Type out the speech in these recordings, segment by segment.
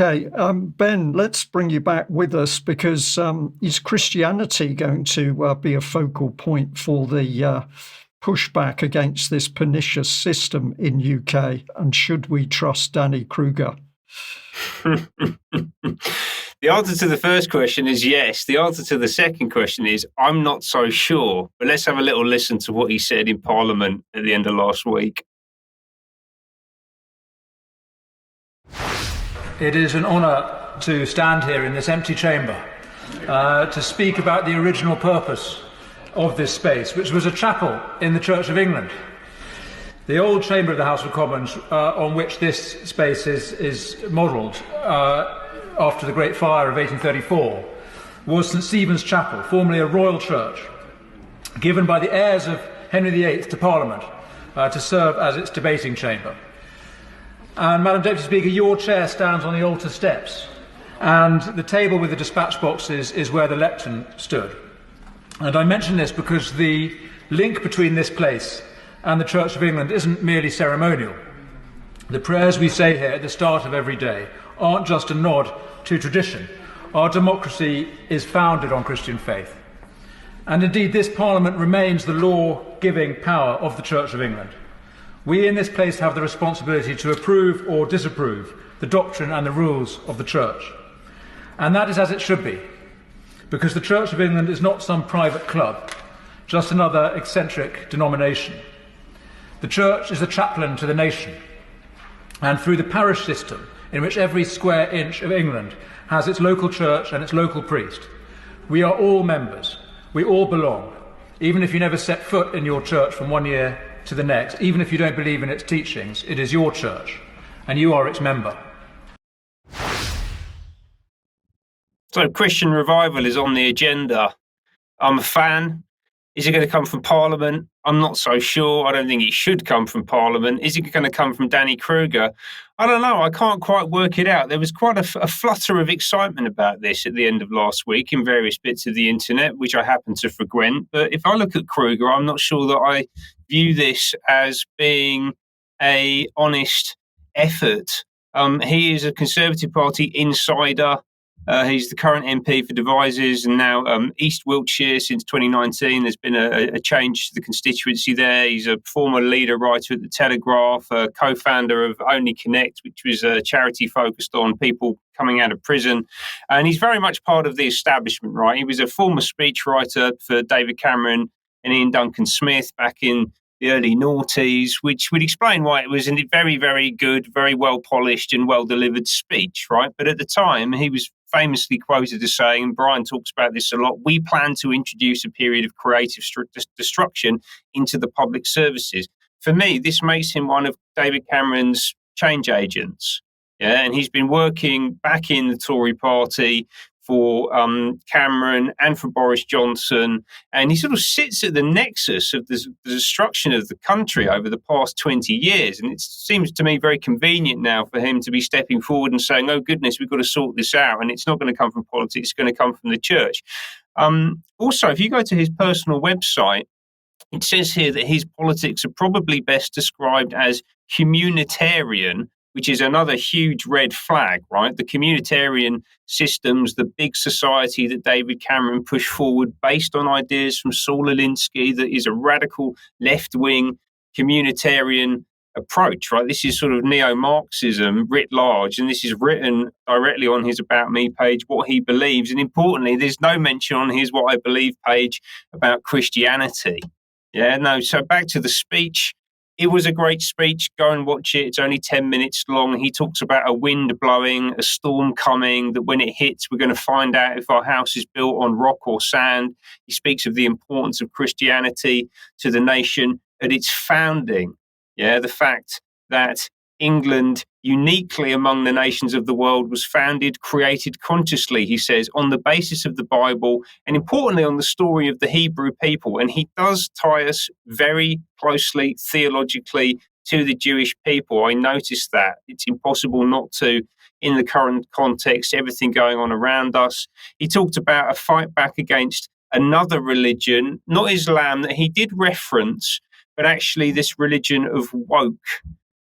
Okay, Ben, let's bring you back with us because is Christianity going to be a focal point for the pushback against this pernicious system in UK? And should we trust Danny Krueger? The answer to the first question is yes. The answer to the second question is I'm not so sure. But let's have a little listen to what he said in Parliament at the end of last week. It is an honour to stand here in this empty chamber to speak about the original purpose of this space, which was a chapel in the Church of England. The old chamber of the House of Commons, on which this space is modelled after the Great Fire of 1834, was St Stephen's Chapel, formerly a royal church, given by the heirs of Henry VIII to Parliament to serve as its debating chamber. And, Madam Deputy Speaker, your chair stands on the altar steps, and the table with the dispatch boxes is where the lectern stood. And I mention this because the link between this place and the Church of England isn't merely ceremonial. The prayers we say here at the start of every day aren't just a nod to tradition. Our democracy is founded on Christian faith. And indeed, this Parliament remains the law-giving power of the Church of England. We in this place have the responsibility to approve or disapprove the doctrine and the rules of the Church. And that is as it should be, because the Church of England is not some private club, just another eccentric denomination. The Church is a chaplain to the nation, and through the parish system, in which every square inch of England has its local church and its local priest, we are all members, we all belong, even if you never set foot in your church from one year to the next, even if you don't believe in its teachings. It is your church, and you are its member. So Christian revival is on the agenda. I'm a fan. Is it going to come from Parliament? I'm not so sure. I don't think it should come from Parliament. Is it going to come from Danny Krueger? I don't know. I can't quite work it out. There was quite a flutter of excitement about this at the end of last week in various bits of the internet, which I happen to frequent. But if I look at Krueger, I'm not sure that I view this as being a honest effort. He is a Conservative Party insider. He's the current MP for Devizes and now East Wiltshire since 2019. There's been a change to the constituency there. He's a former leader writer at The Telegraph, a co-founder of Only Connect, which was a charity focused on people coming out of prison. And he's very much part of the establishment, right? He was a former speechwriter for David Cameron and Ian Duncan Smith back in the early noughties, which would explain why it was a very, very good, very well-polished and well-delivered speech, right? But at the time, he was famously quoted as saying, and Brian talks about this a lot, we plan to introduce a period of creative destruction into the public services. For me, this makes him one of David Cameron's change agents. Yeah, and he's been working back in the Tory party for Cameron and for Boris Johnson. And he sort of sits at the nexus of the destruction of the country over the past 20 years. And it seems to me very convenient now for him to be stepping forward and saying, oh, goodness, we've got to sort this out. And it's not going to come from politics, it's going to come from the church. Also, if you go to his personal website, it says here that his politics are probably best described as communitarian, which is another huge red flag, right? The communitarian systems, the big society that David Cameron pushed forward based on ideas from Saul Alinsky, that is a radical left-wing communitarian approach, right? This is sort of neo-Marxism writ large, and this is written directly on his About Me page, what he believes. And importantly, there's no mention on his What I Believe page about Christianity. Yeah, no, so back to the speech. It was a great speech. Go and watch it. It's only 10 minutes long. He talks about a wind blowing, a storm coming, that when it hits, we're going to find out if our house is built on rock or sand. He speaks of the importance of Christianity to the nation at its founding. Yeah, the fact that England, uniquely among the nations of the world, was founded, created consciously, he says, on the basis of the Bible and importantly on the story of the Hebrew people. And he does tie us very closely theologically to the Jewish people. I noticed that. It's impossible not to in the current context, everything going on around us. He talked about a fight back against another religion, not Islam, that he did reference, but actually this religion of woke.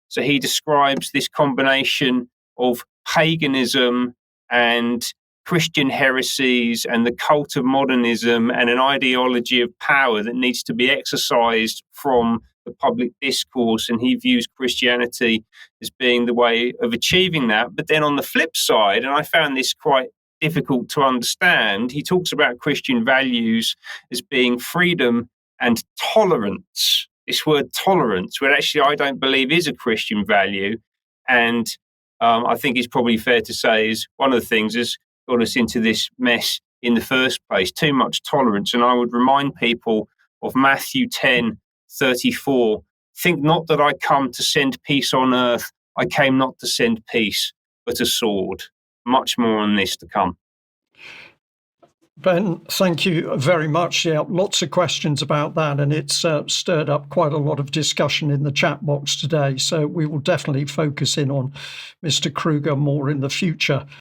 So he describes this combination of paganism and Christian heresies and the cult of modernism and an ideology of power that needs to be exorcised from the public discourse. And he views Christianity as being the way of achieving that. But then on the flip side, and I found this quite difficult to understand, he talks about Christian values as being freedom and tolerance. This word tolerance, where actually I don't believe is a Christian value. And I think it's probably fair to say is one of the things that's got us into this mess in the first place, too much tolerance. And I would remind people of Matthew 10:34. Think not that I come to send peace on earth. I came not to send peace, but a sword. Much more on this to come. Ben, thank you very much. Yeah, lots of questions about that, and it's stirred up quite a lot of discussion in the chat box today. So we will definitely focus in on Mr. Krueger more in the future.